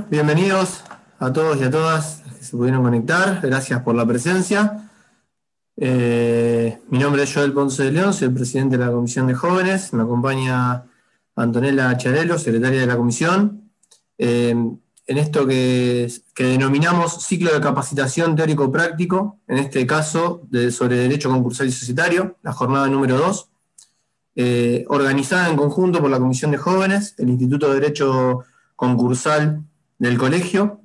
Bienvenidos a todos y a todas que se pudieron conectar. Gracias por la presencia. Mi nombre es Joel Ponce de León, soy el presidente de la Comisión de Jóvenes. Me acompaña Antonella Chiarello, secretaria de la Comisión. En esto que denominamos ciclo de capacitación teórico-práctico, en este caso sobre Derecho Concursal y Societario, la jornada número 2, organizada en conjunto por la Comisión de Jóvenes, el Instituto de Derecho Concursal del Colegio,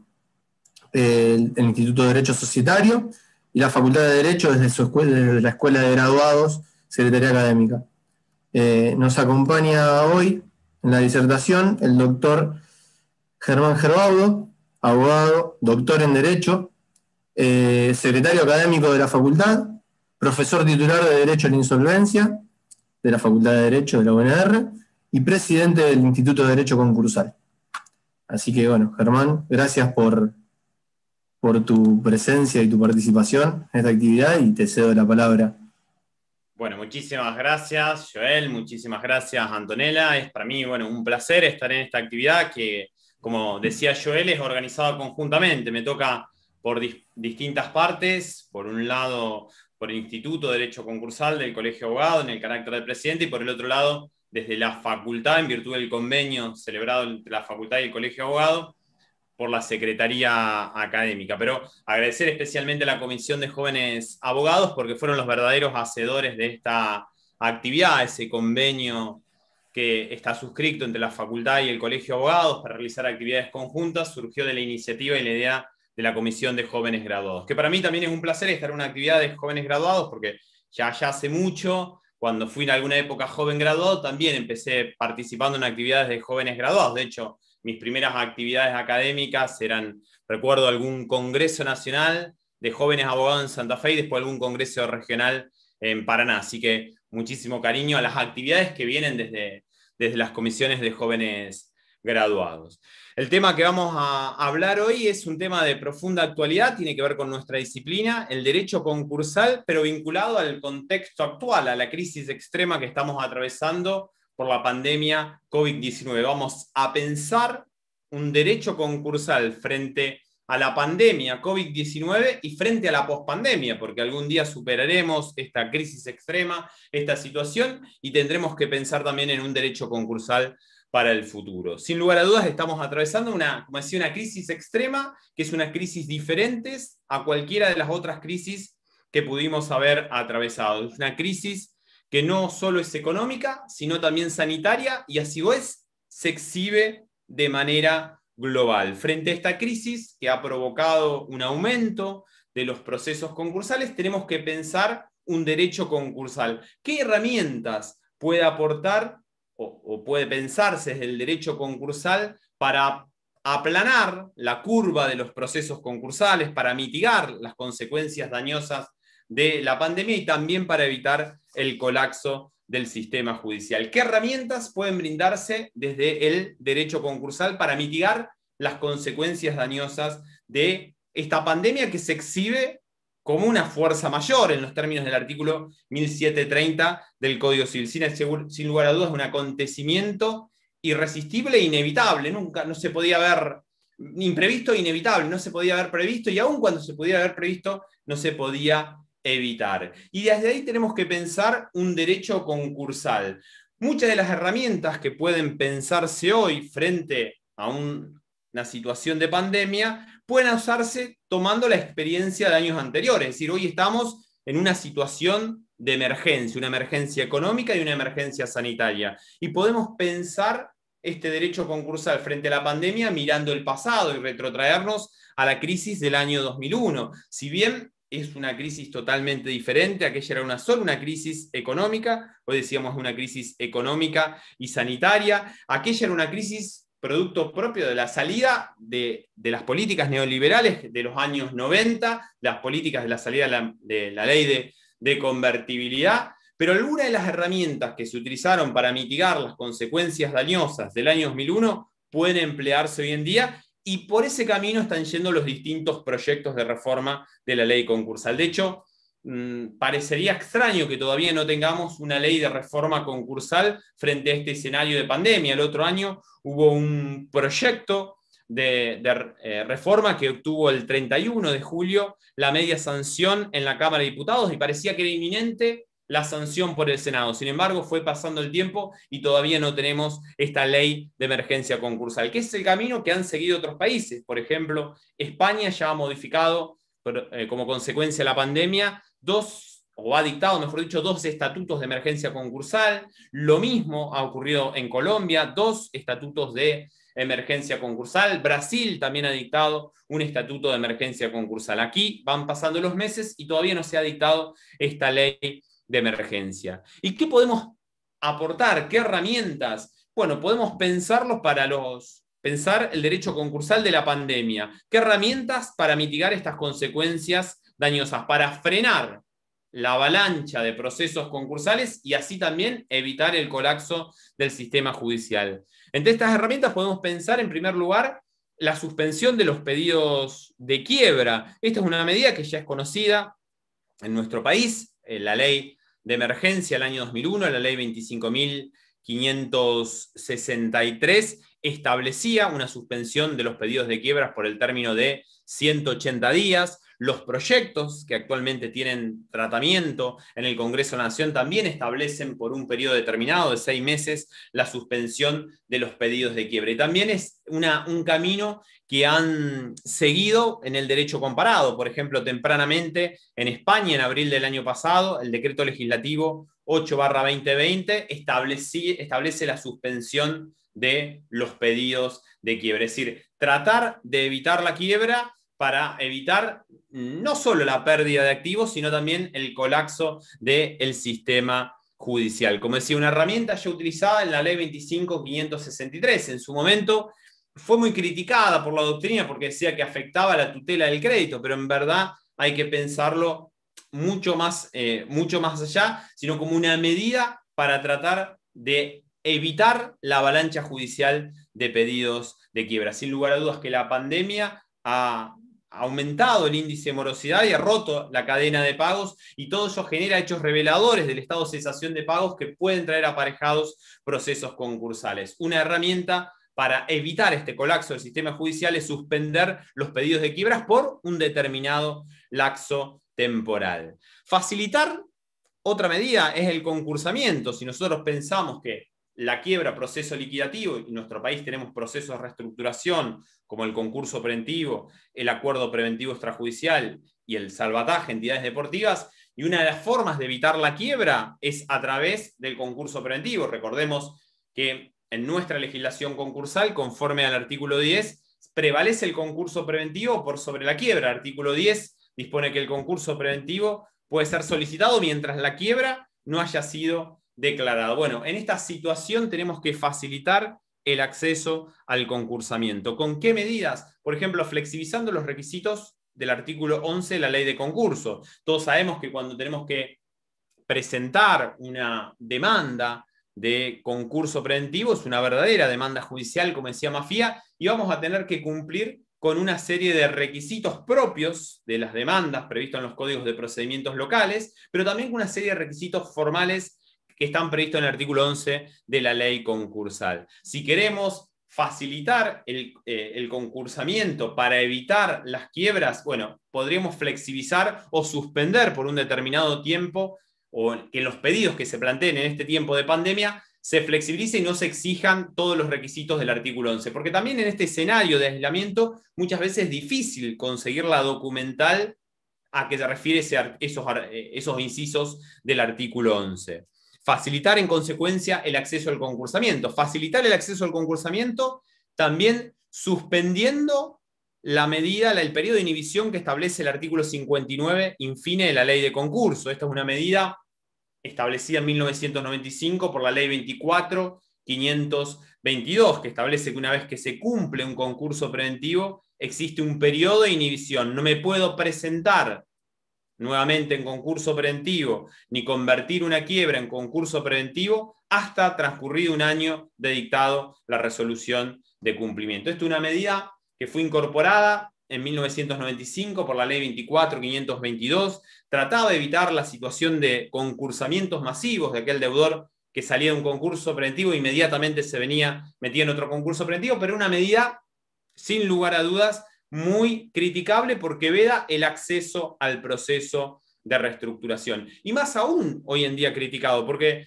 el Instituto de Derecho Societario y la Facultad de Derecho desde la Escuela de Graduados, Secretaría Académica. Nos acompaña hoy en la disertación el doctor Germán Gerbaudo, abogado, doctor en Derecho, secretario académico de la facultad, profesor titular de Derecho a la Insolvencia de la Facultad de Derecho de la UNR y presidente del Instituto de Derecho Concursal. Así que bueno, Germán, gracias por tu presencia y tu participación en esta actividad y te cedo la palabra. Bueno, muchísimas gracias, Joel, muchísimas gracias, Antonella. Es para mí, un placer estar en esta actividad que, como decía Joel, es organizada conjuntamente. Me toca por distintas partes, por un lado, por el Instituto de Derecho Concursal del Colegio de Abogados, en el carácter de presidente, y por el otro lado, desde la facultad, en virtud del convenio celebrado entre la facultad y el Colegio de Abogados, por la Secretaría Académica. Pero agradecer especialmente a la Comisión de Jóvenes Abogados, porque fueron los verdaderos hacedores de esta actividad, ese convenio que está suscrito entre la facultad y el Colegio de Abogados para realizar actividades conjuntas, surgió de la iniciativa y la idea de la Comisión de Jóvenes Graduados, que para mí también es un placer estar en una actividad de jóvenes graduados, porque ya hace mucho, cuando fui en alguna época joven graduado, también empecé participando en actividades de jóvenes graduados. De hecho, mis primeras actividades académicas eran, recuerdo algún congreso nacional de jóvenes abogados en Santa Fe y después algún congreso regional en Paraná. Así que muchísimo cariño a las actividades que vienen desde las comisiones de jóvenes graduados. El tema que vamos a hablar hoy es un tema de profunda actualidad, tiene que ver con nuestra disciplina, el derecho concursal, pero vinculado al contexto actual, a la crisis extrema que estamos atravesando por la pandemia COVID-19. Vamos a pensar un derecho concursal frente a la pandemia COVID-19 y frente a la pospandemia, porque algún día superaremos esta crisis extrema, esta situación, y tendremos que pensar también en un derecho concursal para el futuro. Sin lugar a dudas, estamos atravesando una crisis extrema, que es una crisis diferente a cualquiera de las otras crisis que pudimos haber atravesado. Es una crisis que no solo es económica, sino también sanitaria, y así se exhibe de manera global. Frente a esta crisis que ha provocado un aumento de los procesos concursales, tenemos que pensar un derecho concursal. ¿Qué herramientas puede aportar o puede pensarse desde el derecho concursal para aplanar la curva de los procesos concursales, para mitigar las consecuencias dañosas de la pandemia y también para evitar el colapso del sistema judicial? ¿Qué herramientas pueden brindarse desde el derecho concursal para mitigar las consecuencias dañosas de esta pandemia que se exhibe como una fuerza mayor en los términos del artículo 1730 del Código Civil? Sin lugar a dudas, un acontecimiento irresistible e inevitable. Nunca no se podía haber imprevisto, inevitable, no se podía haber previsto, y aun cuando se pudiera haber previsto, no se podía evitar. Y desde ahí tenemos que pensar un derecho concursal. Muchas de las herramientas que pueden pensarse hoy frente a una situación de pandemia pueden usarse tomando la experiencia de años anteriores. Es decir, hoy estamos en una situación de emergencia, una emergencia económica y una emergencia sanitaria. Y podemos pensar este derecho concursal frente a la pandemia mirando el pasado y retrotraernos a la crisis del año 2001. Si bien es una crisis totalmente diferente, aquella era solo una crisis económica, hoy decíamos una crisis económica y sanitaria, aquella era una crisis producto propio de la salida de las políticas neoliberales de los años 90, las políticas de la salida de la ley de convertibilidad, pero algunas de las herramientas que se utilizaron para mitigar las consecuencias dañosas del año 2001 pueden emplearse hoy en día, y por ese camino están yendo los distintos proyectos de reforma de la ley concursal. De hecho, parecería extraño que todavía no tengamos una ley de reforma concursal frente a este escenario de pandemia. El otro año hubo un proyecto reforma que obtuvo el 31 de julio la media sanción en la Cámara de Diputados y parecía que era inminente la sanción por el Senado. Sin embargo, fue pasando el tiempo y todavía no tenemos esta ley de emergencia concursal, que es el camino que han seguido otros países. Por ejemplo, España ya ha modificado, como consecuencia de la pandemia, ha dictado, mejor dicho, 2 estatutos de emergencia concursal. Lo mismo ha ocurrido en Colombia, 2 estatutos de emergencia concursal. Brasil también ha dictado un estatuto de emergencia concursal. Aquí van pasando los meses y todavía no se ha dictado esta ley de emergencia. ¿Y qué podemos aportar? ¿Qué herramientas? Bueno, podemos pensar el derecho concursal de la pandemia. ¿Qué herramientas para mitigar estas consecuencias dañosas? Para frenar la avalancha de procesos concursales y así también evitar el colapso del sistema judicial. Entre estas herramientas podemos pensar, en primer lugar, la suspensión de los pedidos de quiebra. Esta es una medida que ya es conocida en nuestro país, la ley de emergencia del año 2001, la ley 25.563, establecía una suspensión de los pedidos de quiebras por el término de 180 días. Los proyectos que actualmente tienen tratamiento en el Congreso de la Nación también establecen por un periodo determinado de 6 meses la suspensión de los pedidos de quiebra. Y también es un camino que han seguido en el derecho comparado. Por ejemplo, tempranamente en España, en abril del año pasado, el decreto legislativo 8/2020 establece la suspensión de los pedidos de quiebra. Es decir, tratar de evitar la quiebra para evitar no solo la pérdida de activos, sino también el colapso del sistema judicial. Como decía, una herramienta ya utilizada en la ley 25.563. En su momento fue muy criticada por la doctrina porque decía que afectaba la tutela del crédito, pero en verdad hay que pensarlo mucho más allá, sino como una medida para tratar de evitar la avalancha judicial de pedidos de quiebra. Sin lugar a dudas que la pandemia ha aumentado el índice de morosidad y ha roto la cadena de pagos, y todo eso genera hechos reveladores del estado de cesación de pagos que pueden traer aparejados procesos concursales. Una herramienta para evitar este colapso del sistema judicial es suspender los pedidos de quiebras por un determinado lapso temporal. Facilitar, otra medida, es el concursamiento. Si nosotros pensamos que la quiebra, proceso liquidativo, y en nuestro país tenemos procesos de reestructuración como el concurso preventivo, el acuerdo preventivo extrajudicial y el salvataje, entidades deportivas, y una de las formas de evitar la quiebra es a través del concurso preventivo. Recordemos que en nuestra legislación concursal, conforme al artículo 10, prevalece el concurso preventivo por sobre la quiebra. El artículo 10 dispone que el concurso preventivo puede ser solicitado mientras la quiebra no haya sido declarado. Bueno, en esta situación tenemos que facilitar el acceso al concursamiento. ¿Con qué medidas? Por ejemplo, flexibilizando los requisitos del artículo 11 de la ley de concurso. Todos sabemos que cuando tenemos que presentar una demanda de concurso preventivo es una verdadera demanda judicial, como decía Mafía, y vamos a tener que cumplir con una serie de requisitos propios de las demandas previstos en los códigos de procedimientos locales, pero también con una serie de requisitos formales que están previstos en el artículo 11 de la ley concursal. Si queremos facilitar el concursamiento para evitar las quiebras, bueno, podríamos flexibilizar o suspender por un determinado tiempo, o que los pedidos que se planteen en este tiempo de pandemia se flexibilicen y no se exijan todos los requisitos del artículo 11. Porque también en este escenario de aislamiento muchas veces es difícil conseguir la documental a que se refiere esos incisos del artículo 11. Facilitar en consecuencia el acceso al concursamiento. Facilitar el acceso al concursamiento también suspendiendo la medida, el periodo de inhibición que establece el artículo 59 infine de la ley de concurso. Esta es una medida establecida en 1995 por la ley 24.522, que establece que una vez que se cumple un concurso preventivo, existe un periodo de inhibición. No me puedo presentar nuevamente en concurso preventivo, ni convertir una quiebra en concurso preventivo hasta transcurrido un año de dictado la resolución de cumplimiento. Esta es una medida que fue incorporada en 1995 por la ley 24.522, trataba de evitar la situación de concursamientos masivos de aquel deudor que salía de un concurso preventivo e inmediatamente se venía metido en otro concurso preventivo, pero una medida sin lugar a dudas, muy criticable porque veda el acceso al proceso de reestructuración. Y más aún hoy en día criticado, porque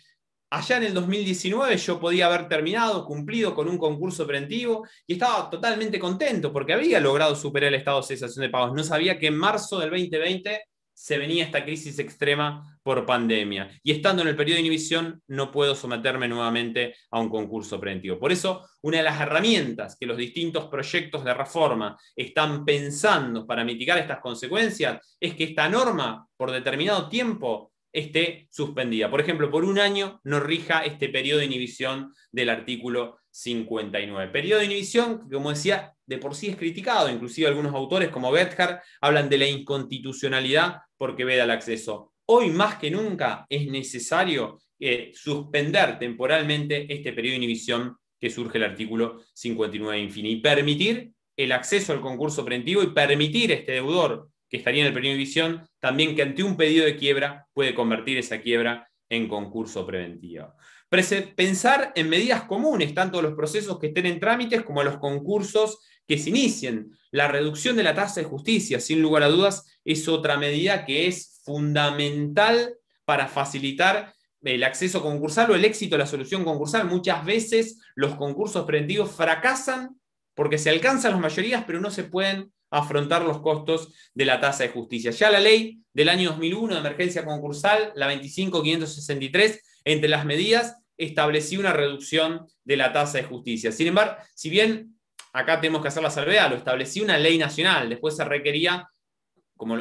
allá en el 2019 yo podía haber terminado, cumplido con un concurso preventivo y estaba totalmente contento porque había logrado superar el estado de cesación de pagos. No sabía que en marzo del 2020 se venía esta crisis extrema por pandemia. Y estando en el periodo de inhibición no puedo someterme nuevamente a un concurso preventivo. Por eso, una de las herramientas que los distintos proyectos de reforma están pensando para mitigar estas consecuencias es que esta norma, por determinado tiempo, esté suspendida. Por ejemplo, por un año no rija este periodo de inhibición del artículo 59. Periodo de inhibición que, como decía, de por sí es criticado. Inclusive algunos autores como Bethard hablan de la inconstitucionalidad porque veda el acceso. Hoy más que nunca es necesario suspender temporalmente este periodo de inhibición que surge el artículo 59 infini y permitir el acceso al concurso preventivo y permitir a este deudor que estaría en el periodo de inhibición también que ante un pedido de quiebra puede convertir esa quiebra en concurso preventivo. Pensar en medidas comunes, tanto los procesos que estén en trámites como los concursos que se inicien. La reducción de la tasa de justicia, sin lugar a dudas, es otra medida que es fundamental para facilitar el acceso concursal o el éxito de la solución concursal. Muchas veces los concursos preventivos fracasan porque se alcanzan las mayorías, pero no se pueden afrontar los costos de la tasa de justicia. Ya la ley del año 2001 de emergencia concursal, la 25.563, entre las medidas estableció una reducción de la tasa de justicia. Sin embargo, si bien acá tenemos que hacer la salvedad, lo estableció una ley nacional, después se requería, como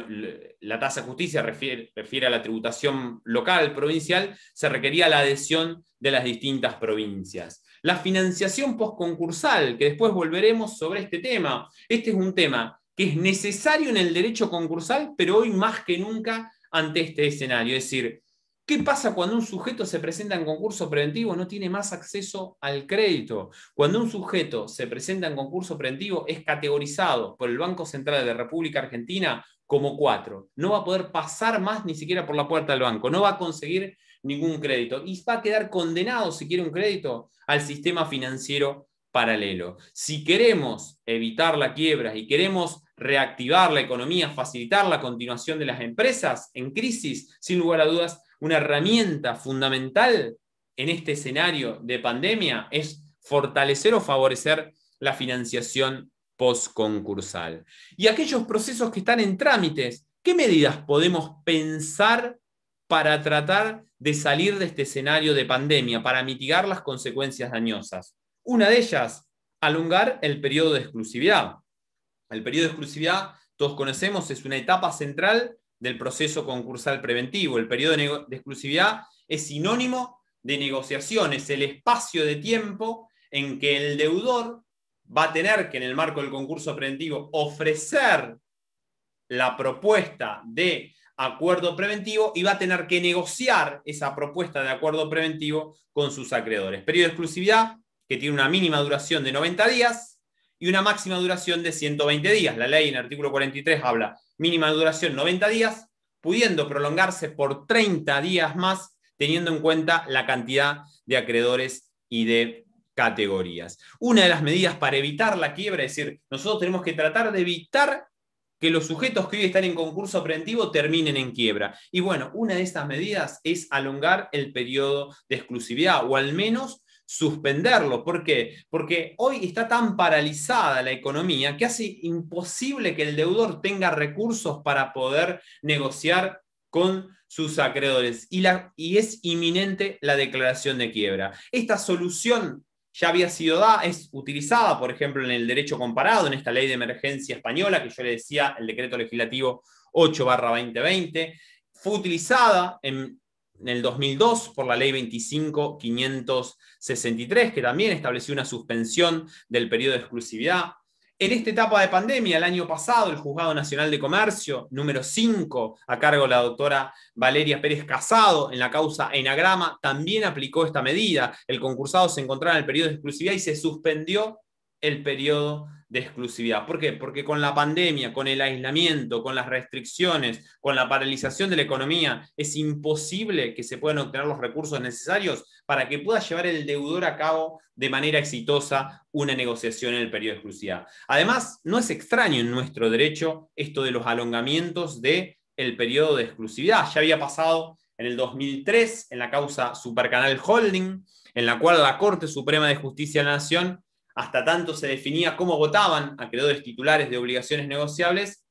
la tasa de justicia refiere a la tributación local, provincial, se requería la adhesión de las distintas provincias. La financiación postconcursal, que después volveremos sobre este tema. Este es un tema que es necesario en el derecho concursal, pero hoy más que nunca ante este escenario. Es decir, ¿qué pasa cuando un sujeto se presenta en concurso preventivo? No tiene más acceso al crédito. Cuando un sujeto se presenta en concurso preventivo es categorizado por el Banco Central de la República Argentina como 4. No va a poder pasar más ni siquiera por la puerta del banco. No va a conseguir ningún crédito. Y va a quedar condenado, si quiere un crédito, al sistema financiero paralelo. Si queremos evitar la quiebra y queremos reactivar la economía, facilitar la continuación de las empresas en crisis, sin lugar a dudas, una herramienta fundamental en este escenario de pandemia es fortalecer o favorecer la financiación postconcursal. Y aquellos procesos que están en trámites, ¿qué medidas podemos pensar para tratar de salir de este escenario de pandemia, para mitigar las consecuencias dañosas? Una de ellas, alongar el periodo de exclusividad. El periodo de exclusividad, todos conocemos, es una etapa central del proceso concursal preventivo. El periodo de exclusividad es sinónimo de negociación, es el espacio de tiempo en que el deudor va a tener que, en el marco del concurso preventivo, ofrecer la propuesta de acuerdo preventivo y va a tener que negociar esa propuesta de acuerdo preventivo con sus acreedores. Periodo de exclusividad que tiene una mínima duración de 90 días y una máxima duración de 120 días. La ley en el artículo 43 habla mínima duración 90 días, pudiendo prolongarse por 30 días más, teniendo en cuenta la cantidad de acreedores y de categorías. Una de las medidas para evitar la quiebra, es decir, nosotros tenemos que tratar de evitar que los sujetos que hoy están en concurso preventivo terminen en quiebra. Y bueno, una de estas medidas es alongar el periodo de exclusividad, o al menos suspenderlo. ¿Por qué? Porque hoy está tan paralizada la economía que hace imposible que el deudor tenga recursos para poder negociar con sus acreedores y es inminente la declaración de quiebra. Esta solución ya había sido es utilizada, por ejemplo, en el derecho comparado, en esta ley de emergencia española, que yo le decía, el decreto legislativo 8/2020, fue utilizada en el 2002 por la ley 25.563, que también estableció una suspensión del periodo de exclusividad. En esta etapa de pandemia, el año pasado, el Juzgado Nacional de Comercio, número 5, a cargo de la doctora Valeria Pérez Casado, en la causa Enagrama, también aplicó esta medida. El concursado se encontraba en el periodo de exclusividad y se suspendió el periodo de exclusividad. ¿Por qué? Porque con la pandemia, con el aislamiento, con las restricciones, con la paralización de la economía, es imposible que se puedan obtener los recursos necesarios para que pueda llevar el deudor a cabo de manera exitosa una negociación en el periodo de exclusividad. Además, no es extraño en nuestro derecho esto de los alongamientos del periodo de exclusividad. Ya había pasado en el 2003 en la causa Supercanal Holding, en la cual la Corte Suprema de Justicia de la Nación, hasta tanto se definía cómo votaban acreedores titulares de obligaciones negociables,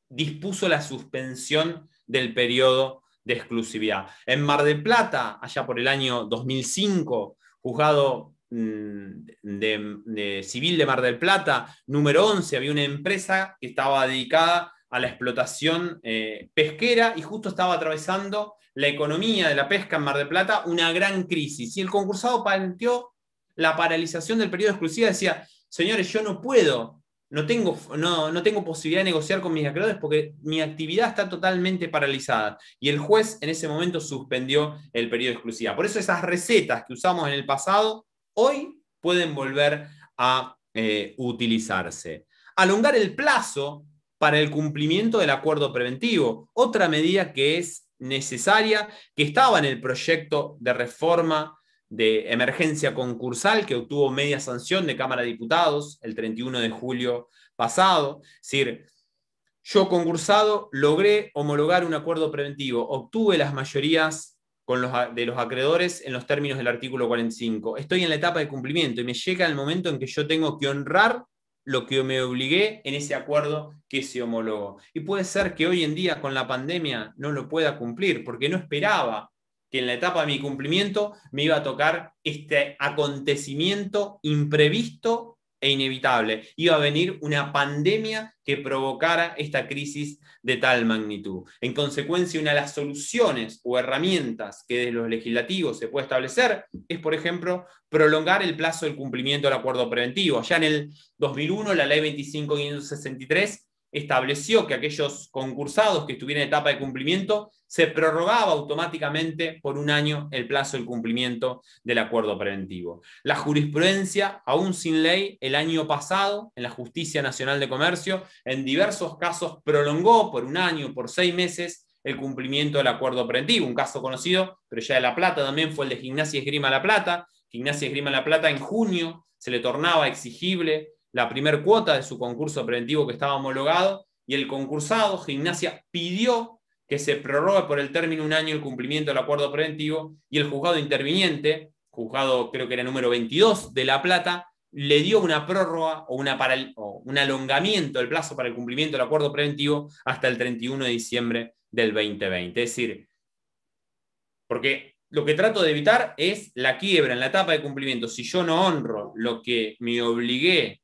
dispuso la suspensión del periodo de exclusividad. En Mar del Plata, allá por el año 2005, juzgado civil de Mar del Plata, número 11, había una empresa que estaba dedicada a la explotación pesquera y justo estaba atravesando la economía de la pesca en Mar del Plata una gran crisis. Y el concursado planteó la paralización del periodo de exclusividad. Decía, señores, yo no puedo, no tengo posibilidad de negociar con mis acreedores porque mi actividad está totalmente paralizada. Y el juez en ese momento suspendió el periodo de exclusividad. Por eso esas recetas que usamos en el pasado, hoy pueden volver a utilizarse. Alongar el plazo para el cumplimiento del acuerdo preventivo. Otra medida que es necesaria, que estaba en el proyecto de reforma de emergencia concursal que obtuvo media sanción de Cámara de Diputados el 31 de julio pasado. Es decir, yo concursado logré homologar un acuerdo preventivo, obtuve las mayorías de los acreedores en los términos del artículo 45. Estoy en la etapa de cumplimiento y me llega el momento en que yo tengo que honrar lo que me obligué en ese acuerdo que se homologó. Y puede ser que hoy en día con la pandemia no lo pueda cumplir, porque no esperaba que en la etapa de mi cumplimiento me iba a tocar este acontecimiento imprevisto e inevitable. Iba a venir una pandemia que provocara esta crisis de tal magnitud. En consecuencia, una de las soluciones o herramientas que desde los legislativos se puede establecer es, por ejemplo, prolongar el plazo del cumplimiento del acuerdo preventivo. Ya en el 2001, la ley 25.563 estableció que aquellos concursados que estuvieran en etapa de cumplimiento se prorrogaba automáticamente por un año el plazo del cumplimiento del acuerdo preventivo. La jurisprudencia, aún sin ley, el año pasado, en la Justicia Nacional de Comercio, en diversos casos prolongó por un año, por 6 meses, el cumplimiento del acuerdo preventivo. Un caso conocido, pero ya de La Plata también, fue el de Gimnasia y Esgrima La Plata. Gimnasia y Esgrima La Plata en junio se le tornaba exigible la primer cuota de su concurso preventivo que estaba homologado, y el concursado, Gimnasia, pidió que se prorrogue por el término de un año el cumplimiento del acuerdo preventivo, y el juzgado interviniente, juzgado creo que era número 22 de La Plata, le dio una prórroga o un alongamiento del plazo para el cumplimiento del acuerdo preventivo hasta el 31 de diciembre del 2020. Es decir, porque lo que trato de evitar es la quiebra en la etapa de cumplimiento. Si yo no honro lo que me obligué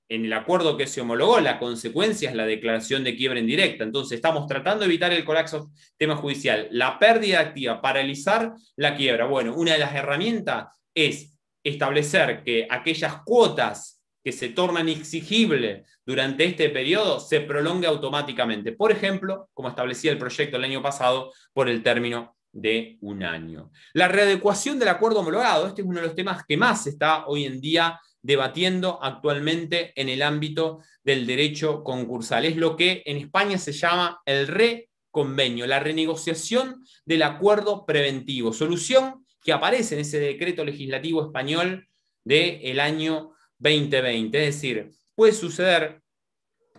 en el acuerdo que se homologó, la consecuencia es la declaración de quiebra indirecta. Entonces estamos tratando de evitar el colapso tema judicial, la pérdida activa, paralizar la quiebra. Bueno, una de las herramientas es establecer que aquellas cuotas que se tornan exigibles durante este periodo se prolongue automáticamente. Por ejemplo, como establecía el proyecto el año pasado, por el término de un año. La readecuación del acuerdo homologado, este es uno de los temas que más se está hoy en día debatiendo actualmente en el ámbito del derecho concursal. Es lo que en España se llama el reconvenio, la renegociación del acuerdo preventivo, solución que aparece en ese decreto legislativo español del año 2020. Es decir, puede suceder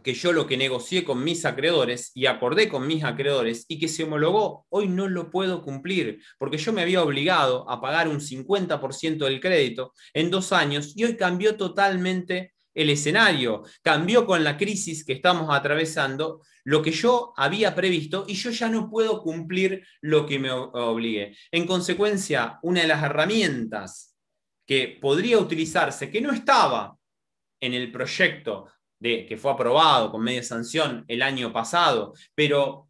que yo lo que negocié con mis acreedores y acordé con mis acreedores y que se homologó, hoy no lo puedo cumplir, porque yo me había obligado a pagar un 50% del crédito en 2 años y hoy cambió totalmente el escenario, cambió con la crisis que estamos atravesando lo que yo había previsto y yo ya no puedo cumplir lo que me obligué. En consecuencia, una de las herramientas que podría utilizarse, que no estaba en el proyecto que fue aprobado con media sanción el año pasado, pero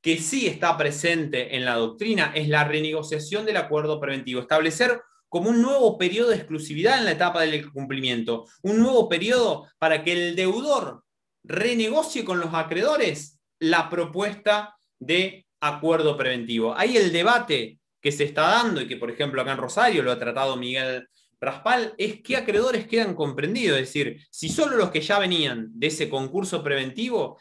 que sí está presente en la doctrina, es la renegociación del acuerdo preventivo. Establecer como un nuevo periodo de exclusividad en la etapa del cumplimiento, un nuevo periodo para que el deudor renegocie con los acreedores la propuesta de acuerdo preventivo. Ahí el debate que se está dando y que, por ejemplo, acá en Rosario lo ha tratado Miguel Raspal es qué acreedores quedan comprendidos, es decir, si solo los que ya venían de ese concurso preventivo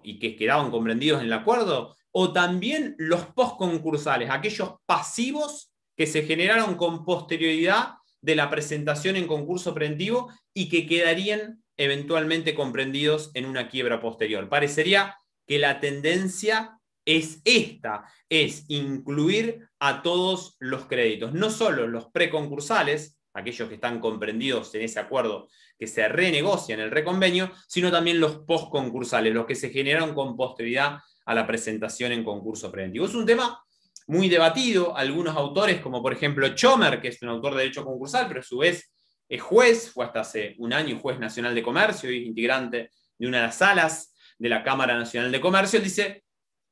y que quedaban comprendidos en el acuerdo, o también los postconcursales, aquellos pasivos que se generaron con posterioridad de la presentación en concurso preventivo y que quedarían eventualmente comprendidos en una quiebra posterior. Parecería que la tendencia es esta, es incluir a todos los créditos, no solo los preconcursales, aquellos que están comprendidos en ese acuerdo que se renegocia en el reconvenio, sino también los postconcursales, los que se generaron con posterioridad a la presentación en concurso preventivo. Es un tema muy debatido. Algunos autores, como por ejemplo Chomer, que es un autor de derecho concursal, pero a su vez es juez, fue hasta hace un año juez nacional de comercio y integrante de una de las salas de la Cámara Nacional de Comercio, dice: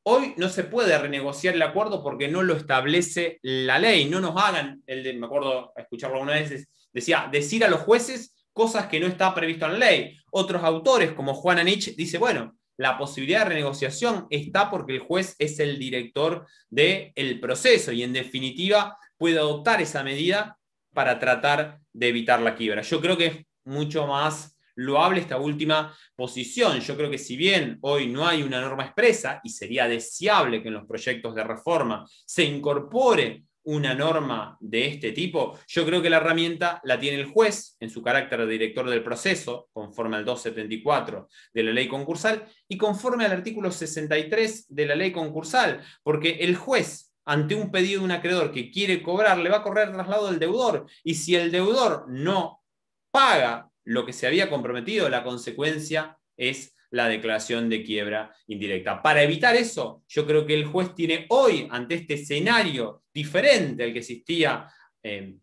hoy no se puede renegociar el acuerdo porque no lo establece la ley. No nos hagan, me acuerdo escucharlo alguna vez, decía, decir a los jueces cosas que no está previsto en la ley. Otros autores, como Juan Anich, dice, bueno, la posibilidad de renegociación está porque el juez es el director del proceso y en definitiva puede adoptar esa medida para tratar de evitar la quiebra. Yo creo que es mucho más loable esta última posición. Yo creo que si bien hoy no hay una norma expresa, y sería deseable que en los proyectos de reforma se incorpore una norma de este tipo, yo creo que la herramienta la tiene el juez en su carácter de director del proceso, conforme al 274 de la ley concursal, y conforme al artículo 63 de la ley concursal, porque el juez, ante un pedido de un acreedor que quiere cobrar, le va a correr traslado del deudor, y si el deudor no paga lo que se había comprometido, la consecuencia es la declaración de quiebra indirecta. Para evitar eso, yo creo que el juez tiene hoy, ante este escenario diferente al que existía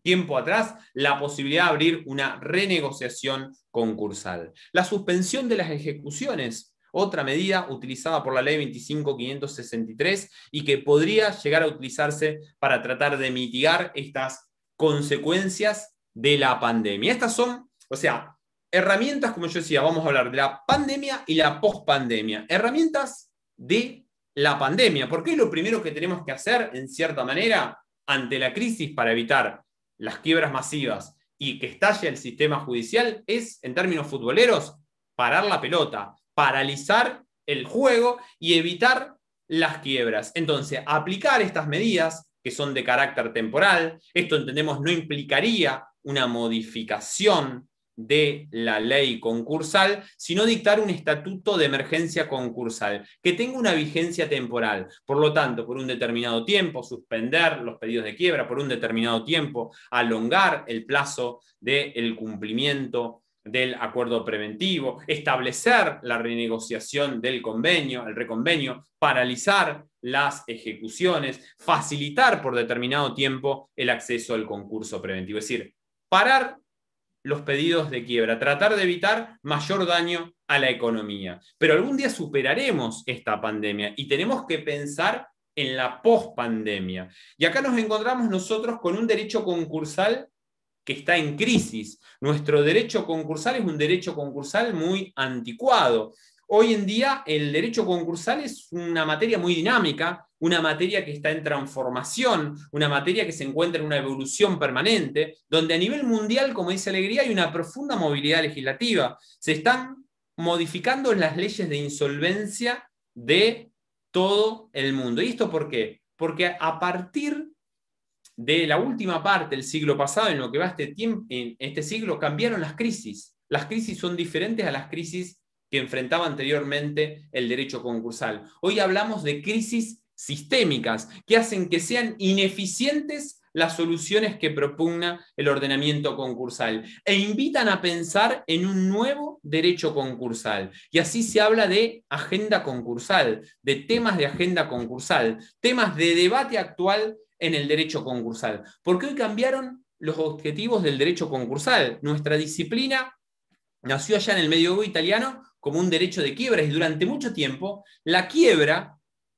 tiempo atrás, la posibilidad de abrir una renegociación concursal. La suspensión de las ejecuciones, otra medida utilizada por la ley 25.563 y que podría llegar a utilizarse para tratar de mitigar estas consecuencias de la pandemia. Estas son, o sea, herramientas, como yo decía, vamos a hablar de la pandemia y la pospandemia. Herramientas de la pandemia, porque es lo primero que tenemos que hacer, en cierta manera, ante la crisis para evitar las quiebras masivas y que estalle el sistema judicial, es, en términos futboleros, parar la pelota, paralizar el juego y evitar las quiebras. Entonces, aplicar estas medidas que son de carácter temporal, esto entendemos no implicaría una modificación de la ley concursal, sino dictar un estatuto de emergencia concursal que tenga una vigencia temporal. Por lo tanto, por un determinado tiempo, suspender los pedidos de quiebra, por un determinado tiempo, alongar el plazo del cumplimiento del acuerdo preventivo, establecer la renegociación del convenio, el reconvenio, paralizar las ejecuciones, facilitar por determinado tiempo el acceso al concurso preventivo. Es decir, parar los pedidos de quiebra, tratar de evitar mayor daño a la economía. Pero algún día superaremos esta pandemia y tenemos que pensar en la pospandemia. Y acá nos encontramos nosotros con un derecho concursal que está en crisis. Nuestro derecho concursal es un derecho concursal muy anticuado. Hoy en día el derecho concursal es una materia muy dinámica, una materia que está en transformación, una materia que se encuentra en una evolución permanente, donde a nivel mundial, como dice Alegría, hay una profunda movilidad legislativa. Se están modificando las leyes de insolvencia de todo el mundo. ¿Y esto por qué? Porque a partir de la última parte del siglo pasado, en lo que va en este siglo, cambiaron las crisis. Las crisis son diferentes a las crisis que enfrentaba anteriormente el derecho concursal. Hoy hablamos de crisis sistémicas que hacen que sean ineficientes las soluciones que propugna el ordenamiento concursal e invitan a pensar en un nuevo derecho concursal. Y así se habla de agenda concursal, de temas de agenda concursal, temas de debate actual en el derecho concursal. Porque hoy cambiaron los objetivos del derecho concursal. Nuestra disciplina nació allá en el medioevo italiano como un derecho de quiebra y durante mucho tiempo la quiebra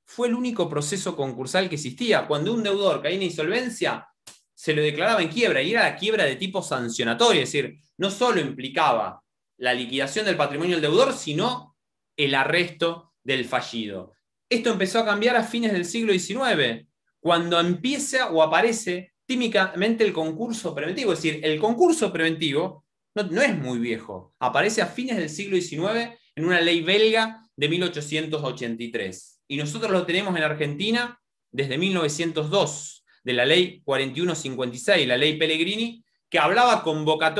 fue el único proceso concursal que existía. Cuando un deudor caía en insolvencia, se lo declaraba en quiebra y era la quiebra de tipo sancionatorio, es decir, no solo implicaba la liquidación del patrimonio del deudor, sino el arresto del fallido. Esto empezó a cambiar a fines del siglo XIX, cuando empieza o aparece típicamente el concurso preventivo. Es decir, el concurso preventivo no es muy viejo. Aparece a fines del siglo XIX en una ley belga de 1883. Y nosotros lo tenemos en Argentina desde 1902, de la ley 4156, la ley Pellegrini, que hablaba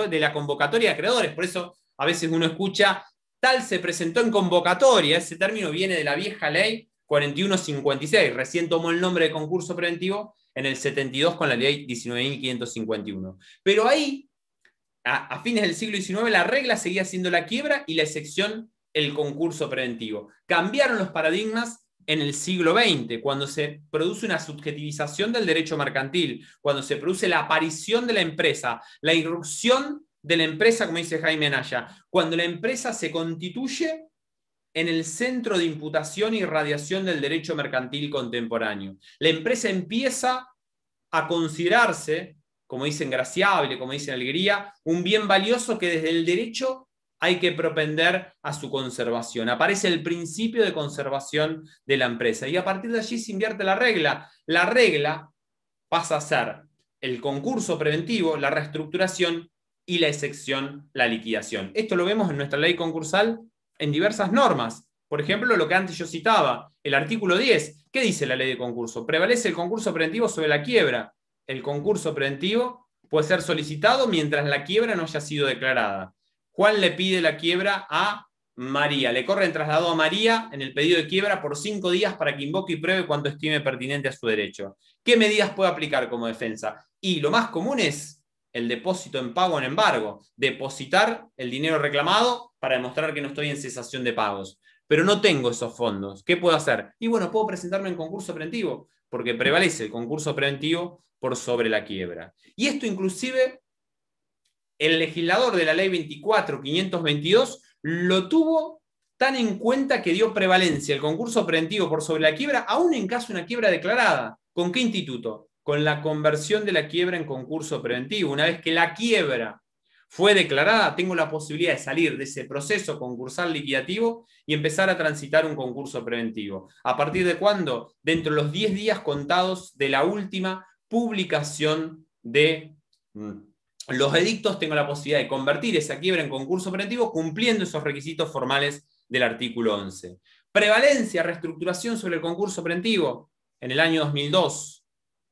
de la convocatoria de acreedores. Por eso a veces uno escucha, tal se presentó en convocatoria. Ese término viene de la vieja ley 4156. Recién tomó el nombre de concurso preventivo en el 72 con la ley 19.551. Pero ahí, a fines del siglo XIX, la regla seguía siendo la quiebra y la excepción el concurso preventivo. Cambiaron los paradigmas en el siglo XX, cuando se produce una subjetivización del derecho mercantil, cuando se produce la aparición de la empresa, la irrupción de la empresa, como dice Jaime Anaya, cuando la empresa se constituye en el centro de imputación y radiación del derecho mercantil contemporáneo. La empresa empieza a considerarse, como dice Graciable, como dice Alegría, un bien valioso que desde el derecho hay que propender a su conservación. Aparece el principio de conservación de la empresa y a partir de allí se invierte la regla. La regla pasa a ser el concurso preventivo, la reestructuración y la excepción, la liquidación. Esto lo vemos en nuestra ley concursal en diversas normas. Por ejemplo, lo que antes yo citaba, el artículo 10. ¿Qué dice la ley de concurso? Prevalece el concurso preventivo sobre la quiebra. El concurso preventivo puede ser solicitado mientras la quiebra no haya sido declarada. Juan le pide la quiebra a María. Le corre el traslado a María en el pedido de quiebra por 5 días para que invoque y pruebe cuanto estime pertinente a su derecho. ¿Qué medidas puede aplicar como defensa? Y lo más común es el depósito en pago en embargo. Depositar el dinero reclamado para demostrar que no estoy en cesación de pagos. Pero no tengo esos fondos. ¿Qué puedo hacer? Y bueno, puedo presentarme en concurso preventivo, porque prevalece el concurso preventivo por sobre la quiebra. Y esto inclusive el legislador de la ley 24.522 lo tuvo tan en cuenta que dio prevalencia el concurso preventivo por sobre la quiebra, aún en caso de una quiebra declarada. ¿Con qué instituto? Con la conversión de la quiebra en concurso preventivo. Una vez que la quiebra fue declarada, tengo la posibilidad de salir de ese proceso concursal liquidativo y empezar a transitar un concurso preventivo. ¿A partir de cuándo? Dentro de los 10 días contados de la última publicación de los edictos, tengo la posibilidad de convertir esa quiebra en concurso preventivo cumpliendo esos requisitos formales del artículo 11. Prevalencia, reestructuración sobre el concurso preventivo. En el año 2002,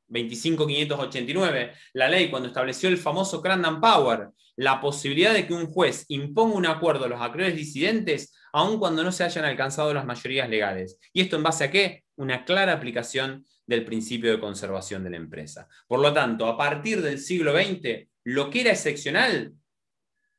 25.589, la ley cuando estableció el famoso Cramdown Power, la posibilidad de que un juez imponga un acuerdo a los acreedores disidentes aun cuando no se hayan alcanzado las mayorías legales. ¿Y esto en base a qué? Una clara aplicación del principio de conservación de la empresa. Por lo tanto, a partir del siglo XX, lo que era excepcional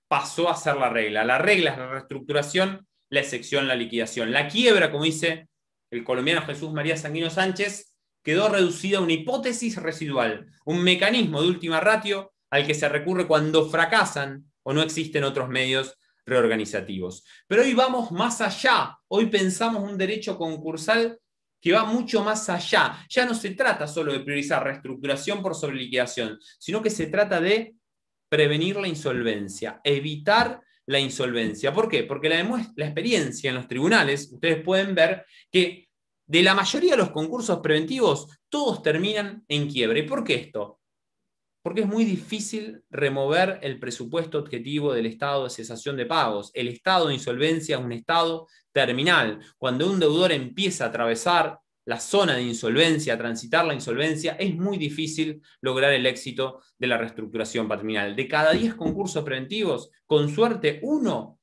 pasó a ser la regla. La regla es la reestructuración, la excepción, la liquidación. La quiebra, como dice el colombiano Jesús María Sanguino Sánchez, quedó reducida a una hipótesis residual, un mecanismo de última ratio al que se recurre cuando fracasan o no existen otros medios reorganizativos. Pero hoy vamos más allá. Hoy pensamos un derecho concursal que va mucho más allá. Ya no se trata solo de priorizar reestructuración por sobre liquidación, sino que se trata de prevenir la insolvencia, evitar la insolvencia. ¿Por qué? Porque la experiencia en los tribunales, ustedes pueden ver que de la mayoría de los concursos preventivos, todos terminan en quiebra. ¿Y por qué esto? Porque es muy difícil remover el presupuesto objetivo del estado de cesación de pagos. El estado de insolvencia es un estado terminal. Cuando un deudor empieza a atravesar la zona de insolvencia, a transitar la insolvencia, es muy difícil lograr el éxito de la reestructuración patrimonial. De cada 10 concursos preventivos, con suerte, uno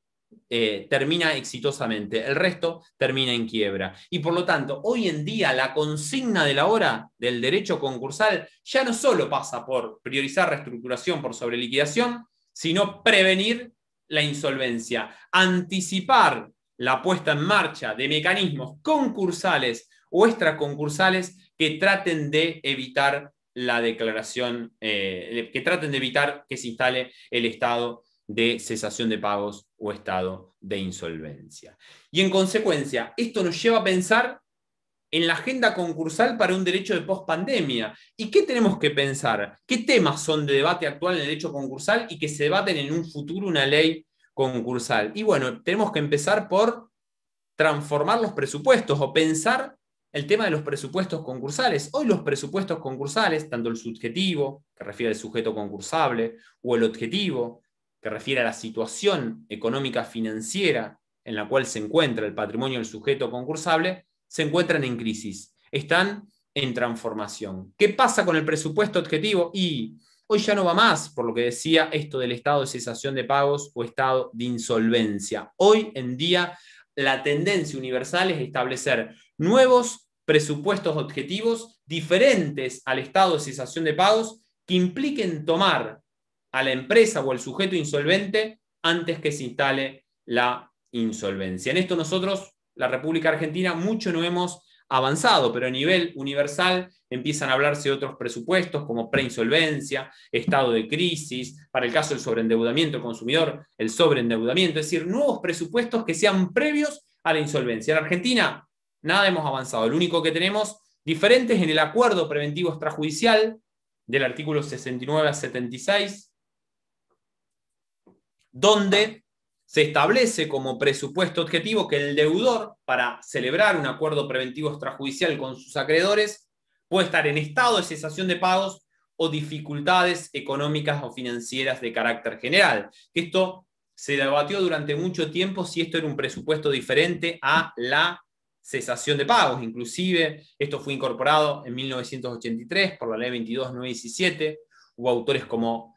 termina exitosamente, el resto termina en quiebra. Y por lo tanto, hoy en día la consigna de la hora del derecho concursal ya no solo pasa por priorizar reestructuración por sobre liquidación, sino prevenir la insolvencia, anticipar la puesta en marcha de mecanismos concursales o extraconcursales que traten de evitar la declaración, que traten de evitar que se instale el estado de cesación de pagos o estado de insolvencia. Y en consecuencia, esto nos lleva a pensar en la agenda concursal para un derecho de pospandemia. ¿Y qué tenemos que pensar? ¿Qué temas son de debate actual en el derecho concursal y que se debaten en un futuro una ley concursal? Y bueno, tenemos que empezar por transformar los presupuestos o pensar el tema de los presupuestos concursales. Hoy los presupuestos concursales, tanto el subjetivo, que refiere al sujeto concursable, o el objetivo, que refiere a la situación económica financiera en la cual se encuentra el patrimonio del sujeto concursable, se encuentran en crisis, están en transformación. ¿Qué pasa con el presupuesto objetivo? Y hoy ya no va más, por lo que decía esto del estado de cesación de pagos o estado de insolvencia. Hoy en día la tendencia universal es establecer nuevos presupuestos objetivos diferentes al estado de cesación de pagos que impliquen tomar a la empresa o al sujeto insolvente antes que se instale la insolvencia. En esto nosotros, la República Argentina, mucho no hemos avanzado, pero a nivel universal empiezan a hablarse de otros presupuestos como preinsolvencia, estado de crisis, para el caso del sobreendeudamiento del consumidor, el sobreendeudamiento, es decir, nuevos presupuestos que sean previos a la insolvencia. En Argentina nada hemos avanzado, lo único que tenemos diferentes en el acuerdo preventivo extrajudicial del artículo 69 a 76, donde se establece como presupuesto objetivo que el deudor, para celebrar un acuerdo preventivo extrajudicial con sus acreedores, puede estar en estado de cesación de pagos o dificultades económicas o financieras de carácter general. Esto se debatió durante mucho tiempo si esto era un presupuesto diferente a la cesación de pagos. Inclusive esto fue incorporado en 1983 por la ley 22.917. Hubo autores como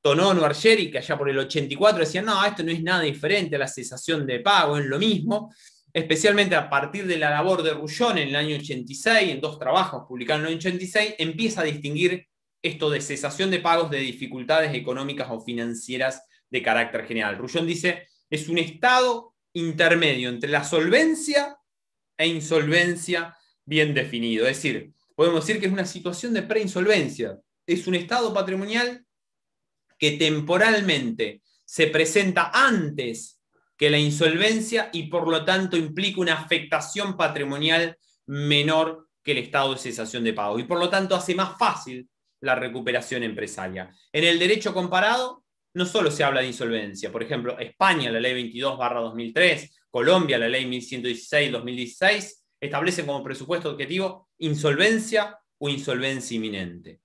Tonono, Argeri, que allá por el 84 decían, no, esto no es nada diferente a la cesación de pago, es lo mismo, especialmente a partir de la labor de Rullón en el año 86, en 2 trabajos publicados en el año 86, empieza a distinguir esto de cesación de pagos de dificultades económicas o financieras de carácter general. Rullón dice, es un estado intermedio entre la solvencia e insolvencia bien definido, es decir, podemos decir que es una situación de preinsolvencia, es un estado patrimonial que temporalmente se presenta antes que la insolvencia y por lo tanto implica una afectación patrimonial menor que el estado de cesación de pago y por lo tanto hace más fácil la recuperación empresaria. En el derecho comparado no solo se habla de insolvencia, por ejemplo, España, la ley 22/2003, Colombia, la ley 1116/2016, establecen como presupuesto objetivo insolvencia o insolvencia inminente.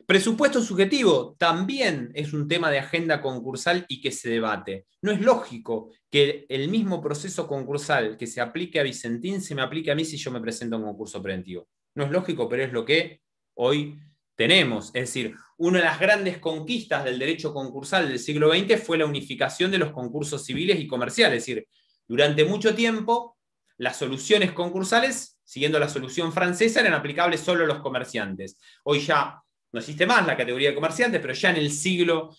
Presupuesto subjetivo también es un tema de agenda concursal y que se debate. No es lógico que el mismo proceso concursal que se aplique a Vicentín se me aplique a mí si yo me presento a un concurso preventivo. No es lógico, pero es lo que hoy tenemos. Es decir, una de las grandes conquistas del derecho concursal del siglo XX fue la unificación de los concursos civiles y comerciales. Es decir, durante mucho tiempo las soluciones concursales, siguiendo la solución francesa, eran aplicables solo a los comerciantes. Hoy ya no existe más la categoría de comerciantes, pero ya en el siglo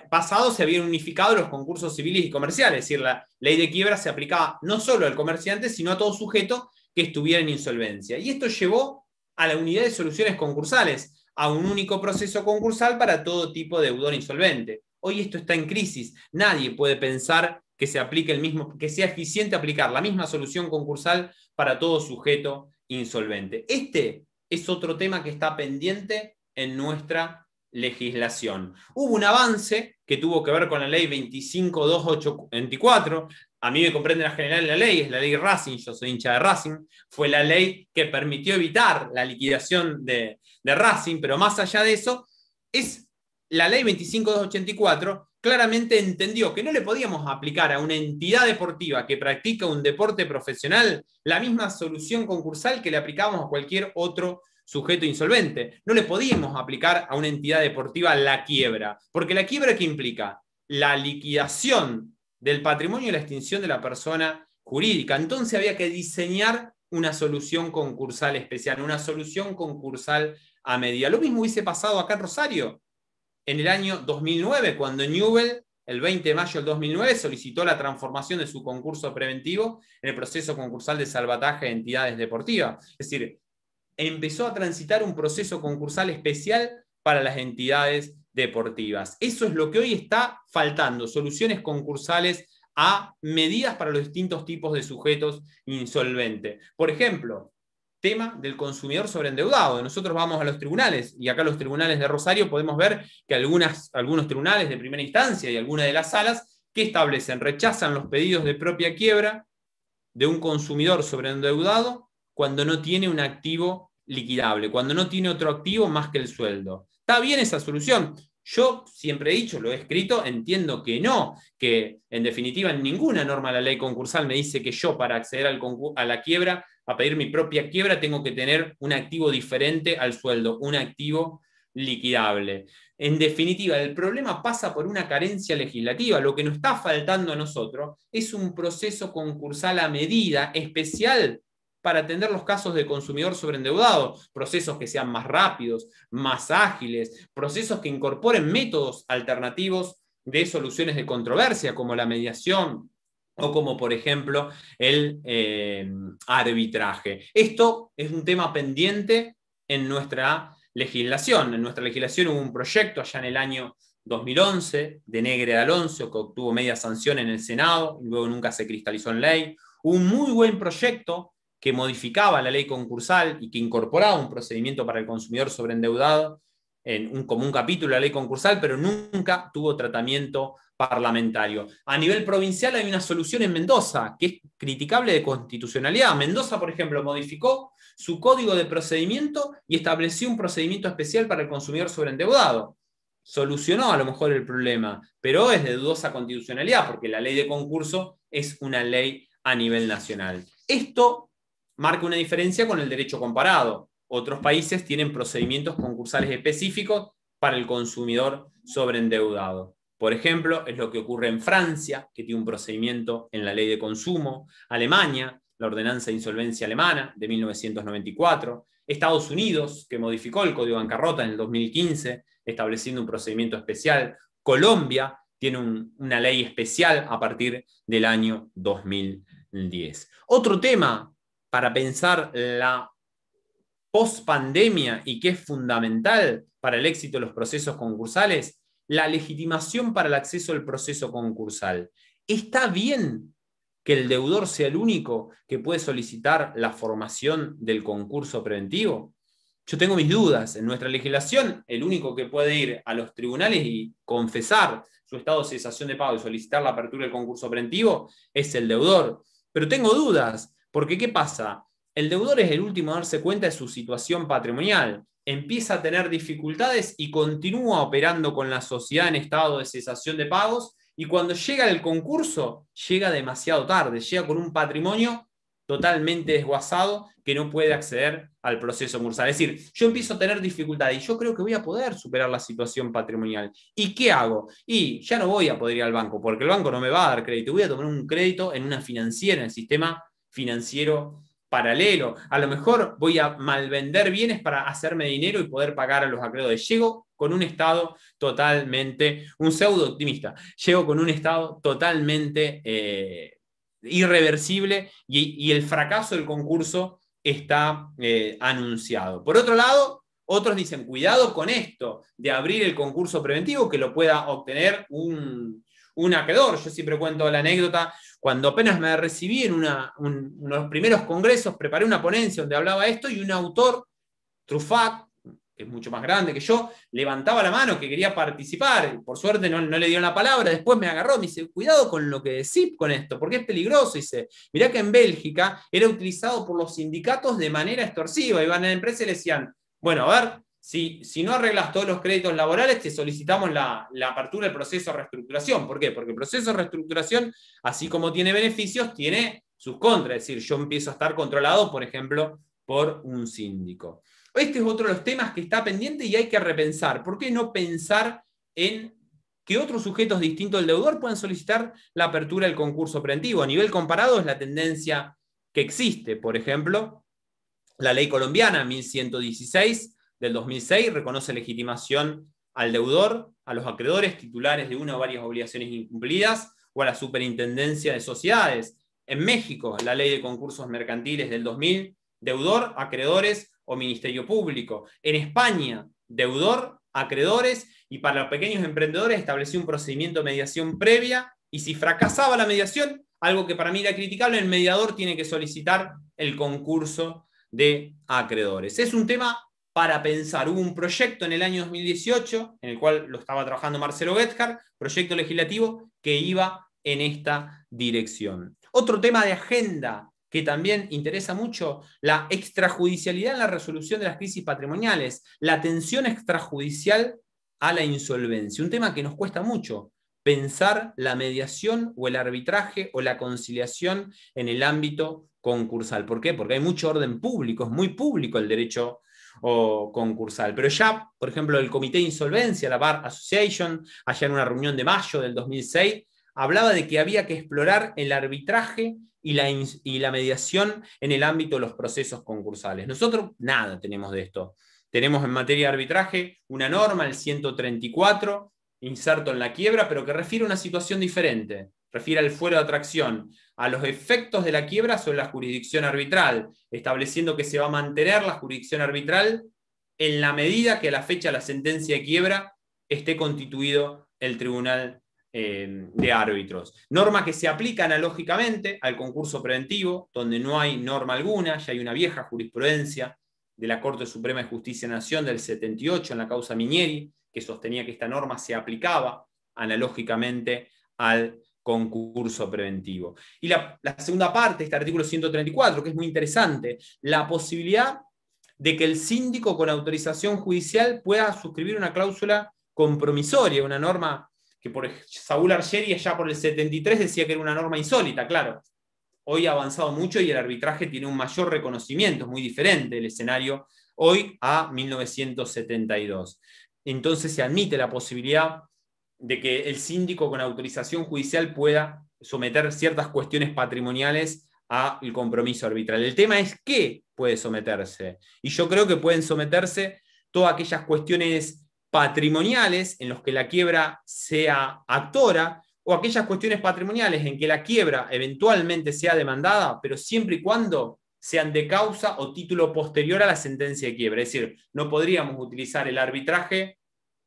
pasado se habían unificado los concursos civiles y comerciales, es decir, la ley de quiebra se aplicaba no solo al comerciante, sino a todo sujeto que estuviera en insolvencia. Y esto llevó a la unidad de soluciones concursales, a un único proceso concursal para todo tipo de deudor insolvente. Hoy esto está en crisis, nadie puede pensar que se aplique el mismo, que sea eficiente aplicar la misma solución concursal para todo sujeto insolvente. Este es otro tema que está pendiente en nuestra legislación. Hubo un avance que tuvo que ver con la ley 25.2824, a mí me comprende la general la ley, es la ley Racing, yo soy hincha de Racing, fue la ley que permitió evitar la liquidación de Racing, pero más allá de eso, es la ley 25.284, claramente entendió que no le podíamos aplicar a una entidad deportiva que practica un deporte profesional la misma solución concursal que le aplicábamos a cualquier otro sujeto insolvente. No le podíamos aplicar a una entidad deportiva la quiebra, porque la quiebra ¿qué implica? La liquidación del patrimonio y la extinción de la persona jurídica. Entonces había que diseñar una solución concursal especial, una solución concursal a medida. Lo mismo hubiese pasado acá en Rosario, en el año 2009, cuando Newell, el 20 de mayo del 2009, solicitó la transformación de su concurso preventivo en el proceso concursal de salvataje de entidades deportivas. Es decir, empezó a transitar un proceso concursal especial para las entidades deportivas. Eso es lo que hoy está faltando, soluciones concursales a medidas para los distintos tipos de sujetos insolventes. Por ejemplo, tema del consumidor sobreendeudado. Nosotros vamos a los tribunales, y acá los tribunales de Rosario podemos ver que algunos tribunales de primera instancia y algunas de las salas que establecen, rechazan los pedidos de propia quiebra de un consumidor sobreendeudado cuando no tiene un activo liquidable, cuando no tiene otro activo más que el sueldo. ¿Está bien esa solución? Yo siempre he dicho, lo he escrito, entiendo que no, que en definitiva en ninguna norma de la ley concursal me dice que yo para acceder a la quiebra, a pedir mi propia quiebra, tengo que tener un activo diferente al sueldo, un activo liquidable. En definitiva, el problema pasa por una carencia legislativa. Lo que nos está faltando a nosotros es un proceso concursal a medida especial para atender los casos de consumidor sobreendeudado, procesos que sean más rápidos, más ágiles, procesos que incorporen métodos alternativos de soluciones de controversia, como la mediación o como, por ejemplo, el arbitraje. Esto es un tema pendiente en nuestra legislación. En nuestra legislación hubo un proyecto allá en el año 2011 de Negre de Alonso que obtuvo media sanción en el Senado y luego nunca se cristalizó en ley. Un muy buen proyecto que modificaba la ley concursal y que incorporaba un procedimiento para el consumidor sobreendeudado como un capítulo de la ley concursal, pero nunca tuvo tratamiento parlamentario. A nivel provincial hay una solución en Mendoza, que es criticable de constitucionalidad. Mendoza, por ejemplo, modificó su código de procedimiento y estableció un procedimiento especial para el consumidor sobreendeudado. Solucionó a lo mejor el problema, pero es de dudosa constitucionalidad, porque la ley de concurso es una ley a nivel nacional. Esto marca una diferencia con el derecho comparado. Otros países tienen procedimientos concursales específicos para el consumidor sobreendeudado. Por ejemplo, es lo que ocurre en Francia, que tiene un procedimiento en la ley de consumo, Alemania, la ordenanza de insolvencia alemana de 1994, Estados Unidos, que modificó el Código de Bancarrota en el 2015, estableciendo un procedimiento especial, Colombia tiene una ley especial a partir del año 2010. Otro tema para pensar la post-pandemia y que es fundamental para el éxito de los procesos concursales, la legitimación para el acceso al proceso concursal. ¿Está bien que el deudor sea el único que puede solicitar la formación del concurso preventivo? Yo tengo mis dudas. En nuestra legislación, el único que puede ir a los tribunales y confesar su estado de cesación de pago y solicitar la apertura del concurso preventivo es el deudor. Pero tengo dudas, porque ¿qué pasa? El deudor es el último a darse cuenta de su situación patrimonial. Empieza a tener dificultades y continúa operando con la sociedad en estado de cesación de pagos, y cuando llega el concurso, llega demasiado tarde, llega con un patrimonio totalmente desguazado que no puede acceder al proceso concursal. Es decir, yo empiezo a tener dificultades y yo creo que voy a poder superar la situación patrimonial. ¿Y qué hago? Y ya no voy a poder ir al banco, porque el banco no me va a dar crédito. Voy a tomar un crédito en una financiera, en el sistema financiero paralelo. A lo mejor voy a malvender bienes para hacerme dinero y poder pagar a los acreedores. Llego con un estado totalmente, un pseudo optimista, llego con un estado totalmente irreversible y el fracaso del concurso está anunciado. Por otro lado, otros dicen, cuidado con esto de abrir el concurso preventivo, que lo pueda obtener un acreedor. Yo siempre cuento la anécdota, cuando apenas me recibí en uno de los primeros congresos, preparé una ponencia donde hablaba esto y un autor, Trufac, que es mucho más grande que yo, levantaba la mano que quería participar. Por suerte no le dieron la palabra, después me agarró, me dice, cuidado con lo que decís con esto, porque es peligroso. Dice, mirá que en Bélgica era utilizado por los sindicatos de manera extorsiva. Iban a la empresa y le decían, bueno, a ver, si no arreglas todos los créditos laborales, te solicitamos la apertura del proceso de reestructuración. ¿Por qué? Porque el proceso de reestructuración, así como tiene beneficios, tiene sus contras. Es decir, yo empiezo a estar controlado, por ejemplo, por un síndico. Este es otro de los temas que está pendiente y hay que repensar. ¿Por qué no pensar en que otros sujetos distintos al deudor puedan solicitar la apertura del concurso preventivo? A nivel comparado es la tendencia que existe. Por ejemplo, la ley colombiana 1116 del 2006 reconoce legitimación al deudor, a los acreedores titulares de una o varias obligaciones incumplidas o a la superintendencia de sociedades. En México, la ley de concursos mercantiles del 2000, deudor, acreedores o Ministerio Público. En España, deudor, acreedores, y para los pequeños emprendedores estableció un procedimiento de mediación previa, y si fracasaba la mediación, algo que para mí era criticable, el mediador tiene que solicitar el concurso de acreedores. Es un tema para pensar. Hubo un proyecto en el año 2018, en el cual lo estaba trabajando Marcelo Guetjar, proyecto legislativo que iba en esta dirección. Otro tema de agenda que también interesa mucho, la extrajudicialidad en la resolución de las crisis patrimoniales, la atención extrajudicial a la insolvencia, un tema que nos cuesta mucho, pensar la mediación o el arbitraje o la conciliación en el ámbito concursal. ¿Por qué? Porque hay mucho orden público, es muy público el derecho concursal. Pero ya, por ejemplo, el Comité de Insolvencia, la Bar Association, allá en una reunión de mayo del 2006, hablaba de que había que explorar el arbitraje y la mediación en el ámbito de los procesos concursales. Nosotros nada tenemos de esto. Tenemos en materia de arbitraje una norma, el 134, inserto en la quiebra, pero que refiere a una situación diferente. Refiere al fuero de atracción, a los efectos de la quiebra sobre la jurisdicción arbitral, estableciendo que se va a mantener la jurisdicción arbitral en la medida que a la fecha de la sentencia de quiebra esté constituido el tribunal de árbitros. Norma que se aplica analógicamente al concurso preventivo, donde no hay norma alguna, ya hay una vieja jurisprudencia de la Corte Suprema de Justicia de la Nación del 78 en la causa Minieri, que sostenía que esta norma se aplicaba analógicamente al concurso preventivo. Y la segunda parte, este artículo 134, que es muy interesante, la posibilidad de que el síndico con autorización judicial pueda suscribir una cláusula compromisoria, una norma que por Saúl Argeri ya por el 73 decía que era una norma insólita, claro. Hoy ha avanzado mucho y el arbitraje tiene un mayor reconocimiento, es muy diferente el escenario hoy a 1972. Entonces se admite la posibilidad de que el síndico con autorización judicial pueda someter ciertas cuestiones patrimoniales al compromiso arbitral. El tema es qué puede someterse. Y yo creo que pueden someterse todas aquellas cuestiones patrimoniales en los que la quiebra sea actora, o aquellas cuestiones patrimoniales en que la quiebra eventualmente sea demandada, pero siempre y cuando sean de causa o título posterior a la sentencia de quiebra. Es decir, no podríamos utilizar el arbitraje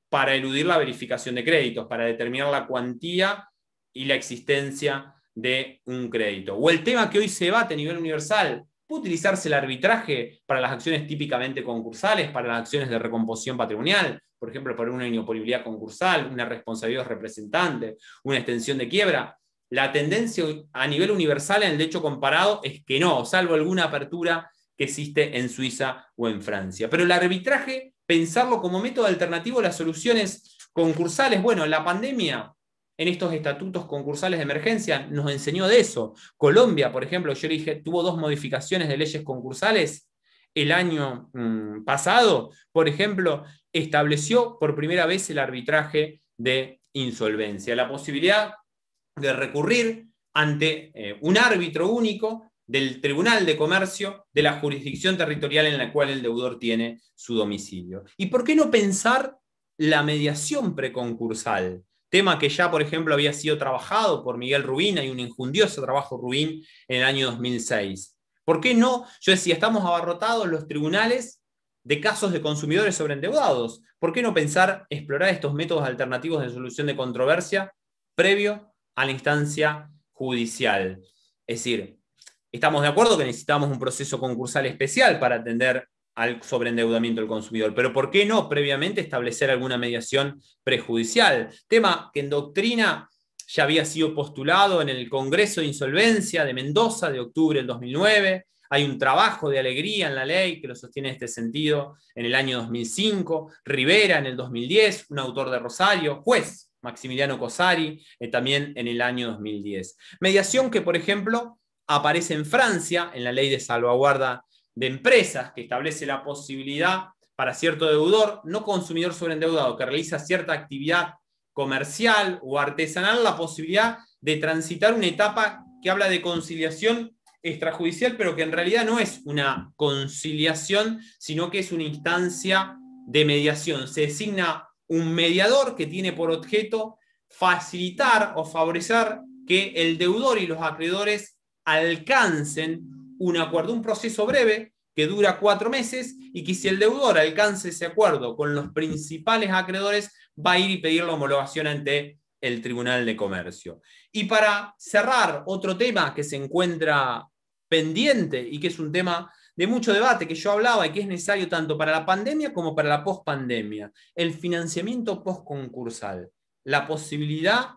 para eludir la verificación de créditos, para determinar la cuantía y la existencia de un crédito. O el tema que hoy se debate a nivel universal, ¿puede utilizarse el arbitraje para las acciones típicamente concursales, para las acciones de recomposición patrimonial? Por ejemplo, para una inoperabilidad concursal, una responsabilidad representante, una extensión de quiebra. La tendencia a nivel universal en el derecho comparado es que no, salvo alguna apertura que existe en Suiza o en Francia. Pero el arbitraje, pensarlo como método alternativo a las soluciones concursales, bueno, la pandemia en estos estatutos concursales de emergencia nos enseñó de eso. Colombia, por ejemplo, yo le dije, tuvo 2 modificaciones de leyes concursales el año pasado. Por ejemplo, estableció por primera vez el arbitraje de insolvencia, la posibilidad de recurrir ante un árbitro único del Tribunal de Comercio de la jurisdicción territorial en la cual el deudor tiene su domicilio. ¿Y por qué no pensar la mediación preconcursal? Tema que ya, por ejemplo, había sido trabajado por Miguel Rubín, hay un injundioso trabajo Rubín en el año 2006. ¿Por qué no? Yo decía, estamos abarrotados los tribunales de casos de consumidores sobreendeudados. ¿Por qué no pensar, explorar estos métodos alternativos de solución de controversia previo a la instancia judicial? Es decir, estamos de acuerdo que necesitamos un proceso concursal especial para atender al sobreendeudamiento del consumidor, pero ¿por qué no previamente establecer alguna mediación prejudicial? Tema que en doctrina ya había sido postulado en el Congreso de Insolvencia de Mendoza de octubre del 2009, hay un trabajo de alegría en la ley que lo sostiene en este sentido en el año 2005, Rivera en el 2010, un autor de Rosario, juez Maximiliano Cosari, también en el año 2010. Mediación que, por ejemplo, aparece en Francia, en la ley de salvaguarda de empresas, que establece la posibilidad para cierto deudor, no consumidor sobreendeudado, que realiza cierta actividad comercial o artesanal, la posibilidad de transitar una etapa que habla de conciliación extrajudicial, pero que en realidad no es una conciliación, sino que es una instancia de mediación. Se designa un mediador que tiene por objeto facilitar o favorecer que el deudor y los acreedores alcancen un acuerdo, un proceso breve que dura 4 meses y que si el deudor alcanza ese acuerdo con los principales acreedores va a ir y pedir la homologación ante el Tribunal de Comercio. Y para cerrar, otro tema que se encuentra pendiente y que es un tema de mucho debate que yo hablaba y que es necesario tanto para la pandemia como para la pospandemia, el financiamiento postconcursal, la posibilidad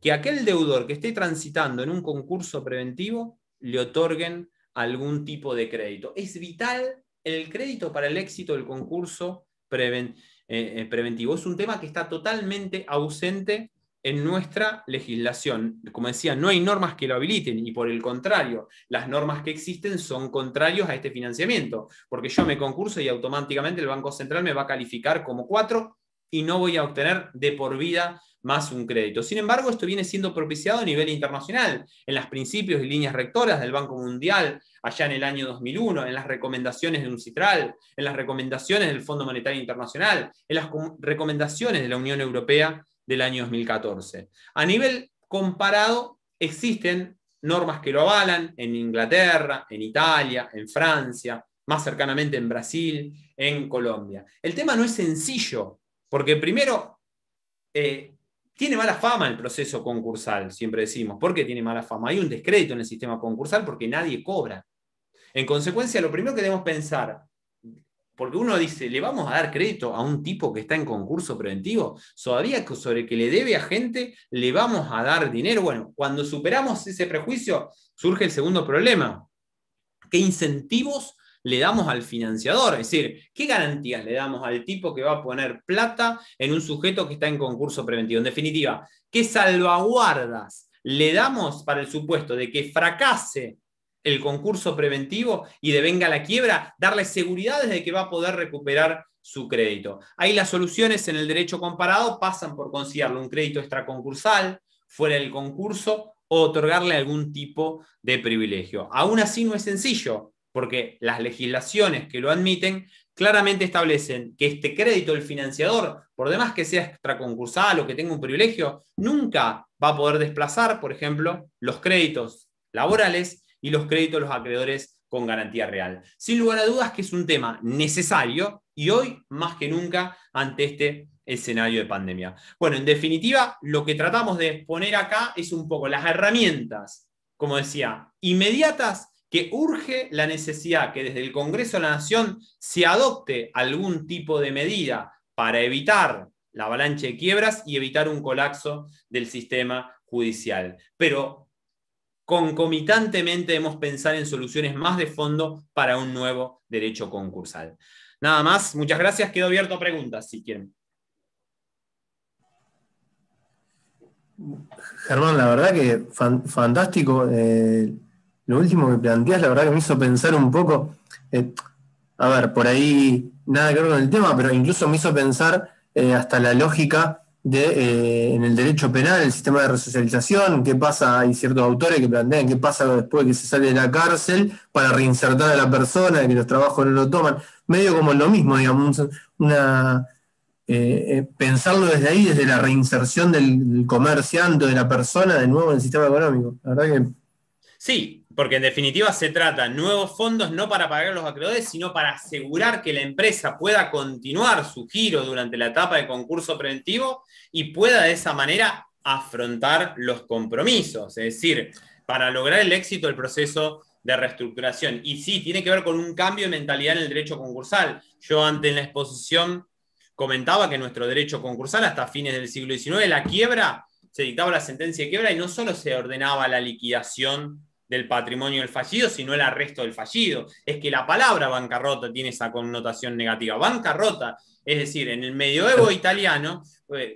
que aquel deudor que esté transitando en un concurso preventivo le otorguen algún tipo de crédito. Es vital el crédito para el éxito del concurso preventivo. Es un tema que está totalmente ausente en nuestra legislación. Como decía, no hay normas que lo habiliten y por el contrario, las normas que existen son contrarios a este financiamiento, porque yo me concurso y automáticamente el Banco Central me va a calificar como 4 y no voy a obtener de por vida más un crédito. Sin embargo, esto viene siendo propiciado a nivel internacional, en los principios y líneas rectoras del Banco Mundial, allá en el año 2001, en las recomendaciones de UNCITRAL, en las recomendaciones del Fondo Monetario Internacional, en las recomendaciones de la Unión Europea del año 2014. A nivel comparado, existen normas que lo avalan en Inglaterra, en Italia, en Francia, más cercanamente en Brasil, en Colombia. El tema no es sencillo, porque primero, tiene mala fama el proceso concursal, siempre decimos. ¿Por qué tiene mala fama? Hay un descrédito en el sistema concursal porque nadie cobra. En consecuencia, lo primero que debemos pensar, porque uno dice, ¿le vamos a dar crédito a un tipo que está en concurso preventivo? ¿Todavía sobre que le debe a gente, le vamos a dar dinero? Bueno, cuando superamos ese prejuicio, surge el segundo problema. ¿Qué incentivos le damos al financiador? Es decir, ¿qué garantías le damos al tipo que va a poner plata en un sujeto que está en concurso preventivo? En definitiva, ¿qué salvaguardas le damos para el supuesto de que fracase el concurso preventivo y devenga la quiebra? Darle seguridades de que va a poder recuperar su crédito. Ahí las soluciones en el derecho comparado pasan por considerarle un crédito extraconcursal, fuera del concurso, o otorgarle algún tipo de privilegio. Aún así no es sencillo, porque las legislaciones que lo admiten claramente establecen que este crédito del financiador, por demás que sea extraconcursal o que tenga un privilegio, nunca va a poder desplazar, por ejemplo, los créditos laborales y los créditos de los acreedores con garantía real. Sin lugar a dudas que es un tema necesario y hoy más que nunca ante este escenario de pandemia. Bueno, en definitiva, lo que tratamos de poner acá es un poco las herramientas, como decía, inmediatas, que urge la necesidad que desde el Congreso de la Nación se adopte algún tipo de medida para evitar la avalancha de quiebras y evitar un colapso del sistema judicial. Pero concomitantemente debemos pensar en soluciones más de fondo para un nuevo derecho concursal. Nada más, muchas gracias, quedo abierto a preguntas si quieren. Germán, la verdad que fantástico. Lo último que planteás, la verdad que me hizo pensar un poco, a ver, por ahí nada que ver con el tema, pero incluso me hizo pensar hasta la lógica en el derecho penal, el sistema de resocialización, qué pasa, hay ciertos autores que plantean qué pasa después de que se sale de la cárcel para reinsertar a la persona, de que los trabajos no lo toman, medio como lo mismo, digamos, pensarlo desde ahí, desde la reinserción del comerciante, de la persona, de nuevo en el sistema económico. La verdad que... Sí, porque en definitiva se trata de nuevos fondos no para pagar a los acreedores, sino para asegurar que la empresa pueda continuar su giro durante la etapa de concurso preventivo y pueda de esa manera afrontar los compromisos, es decir, para lograr el éxito del proceso de reestructuración. Y sí, tiene que ver con un cambio de mentalidad en el derecho concursal. Yo antes en la exposición comentaba que nuestro derecho concursal hasta fines del siglo XIX, la quiebra, se dictaba la sentencia de quiebra y no solo se ordenaba la liquidación del patrimonio del fallido, sino el arresto del fallido. Es que la palabra bancarrota tiene esa connotación negativa. Bancarrota, es decir, en el medioevo italiano,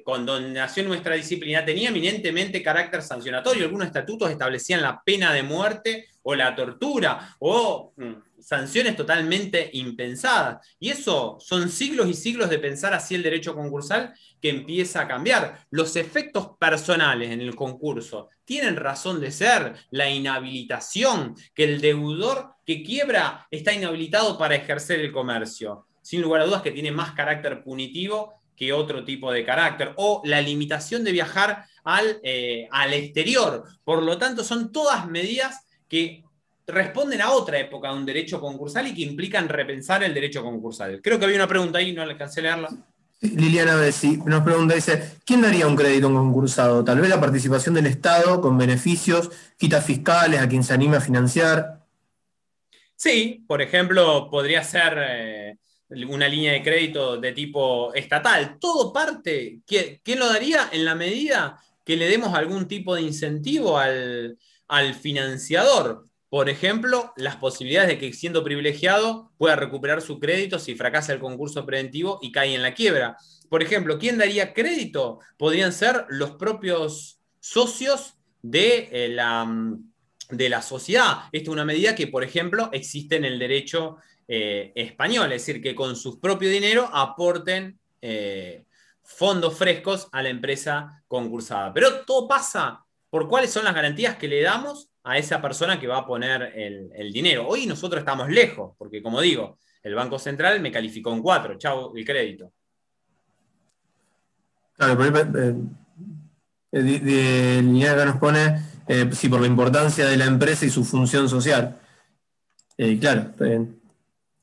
cuando nació nuestra disciplina, tenía eminentemente carácter sancionatorio. Algunos estatutos establecían la pena de muerte o la tortura, o sanciones totalmente impensadas. Y eso son siglos y siglos de pensar así el derecho concursal que empieza a cambiar. Los efectos personales en el concurso tienen razón de ser. La inhabilitación, que el deudor que quiebra está inhabilitado para ejercer el comercio. Sin lugar a dudas que tiene más carácter punitivo que otro tipo de carácter. O la limitación de viajar al exterior. Por lo tanto, son todas medidas que responden a otra época de un derecho concursal y que implican repensar el derecho concursal. Creo que había una pregunta ahí, no alcancé a leerla. Liliana Bessi nos pregunta, dice, ¿quién daría un crédito a un concursado? Tal vez la participación del Estado con beneficios, quitas fiscales a quien se anime a financiar. Sí, por ejemplo, podría ser una línea de crédito de tipo estatal. Todo parte, ¿quién lo daría? En la medida que le demos algún tipo de incentivo al financiador. Por ejemplo, las posibilidades de que siendo privilegiado pueda recuperar su crédito si fracasa el concurso preventivo y cae en la quiebra. Por ejemplo, ¿quién daría crédito? Podrían ser los propios socios de la sociedad. Esta es una medida que, por ejemplo, existe en el derecho español, es decir, que con su propio dinero aporten fondos frescos a la empresa concursada. Pero todo pasa por cuáles son las garantías que le damos a esa persona que va a poner el dinero. Hoy nosotros estamos lejos, porque como digo, el Banco Central me calificó en 4, chau, el crédito. Claro, Liniers acá nos pone, sí, por la importancia de la empresa y su función social. Claro, está bien.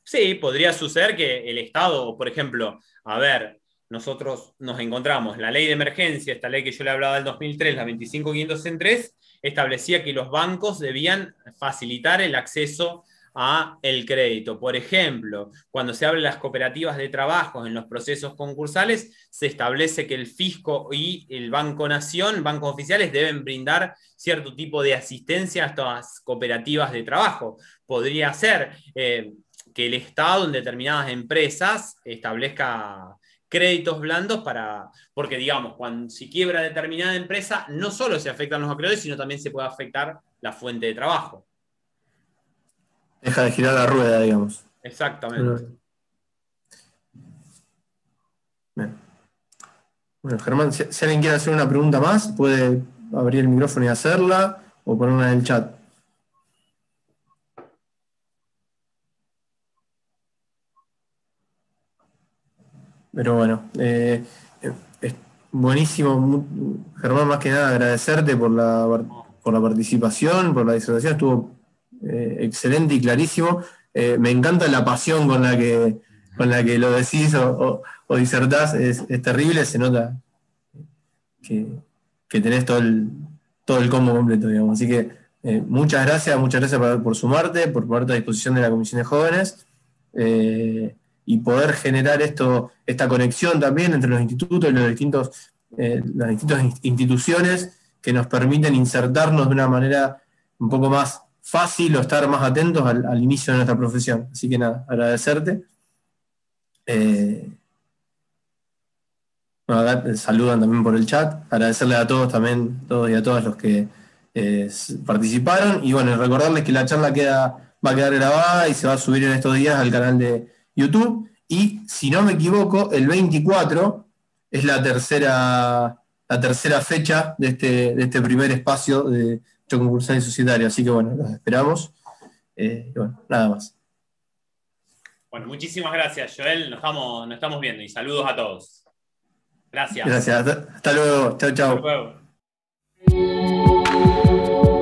Sí, podría suceder que el Estado, por ejemplo, a ver, nosotros nos encontramos, la ley de emergencia, esta ley que yo le hablaba del 2003, la 25503, establecía que los bancos debían facilitar el acceso a el crédito. Por ejemplo, cuando se habla de las cooperativas de trabajo en los procesos concursales, se establece que el fisco y el Banco Nación, bancos oficiales, deben brindar cierto tipo de asistencia a estas cooperativas de trabajo. Podría ser que el Estado en determinadas empresas establezca créditos blandos porque digamos, si quiebra determinada empresa, no solo se afectan los acreedores, sino también se puede afectar la fuente de trabajo. Deja de girar la rueda, digamos. Exactamente. Bien. Bueno, Germán, si alguien quiere hacer una pregunta más, puede abrir el micrófono y hacerla, o ponerla en el chat. Pero bueno, es buenísimo, Germán, más que nada agradecerte por la participación, por la disertación, estuvo excelente y clarísimo. Me encanta la pasión con la que lo decís o disertás, es terrible, se nota que tenés todo el combo completo, digamos. Así que muchas gracias por sumarte, por ponerte a disposición de la Comisión de Jóvenes. Y poder generar esta conexión también entre los institutos y las distintas instituciones que nos permiten insertarnos de una manera un poco más fácil o estar más atentos al inicio de nuestra profesión. Así que nada, agradecerte. Acá saludan también por el chat, agradecerle a todos también, todos y a todas los que participaron, y bueno, recordarles que la charla va a quedar grabada y se va a subir en estos días al canal de YouTube, y si no me equivoco, el 24 es la tercera fecha de este primer espacio de hecho concursal y societario, así que bueno, los esperamos. Y bueno, nada más. Bueno, muchísimas gracias, Joel, nos estamos viendo, y saludos a todos. Gracias. Gracias, hasta luego, chau, chau. Hasta luego.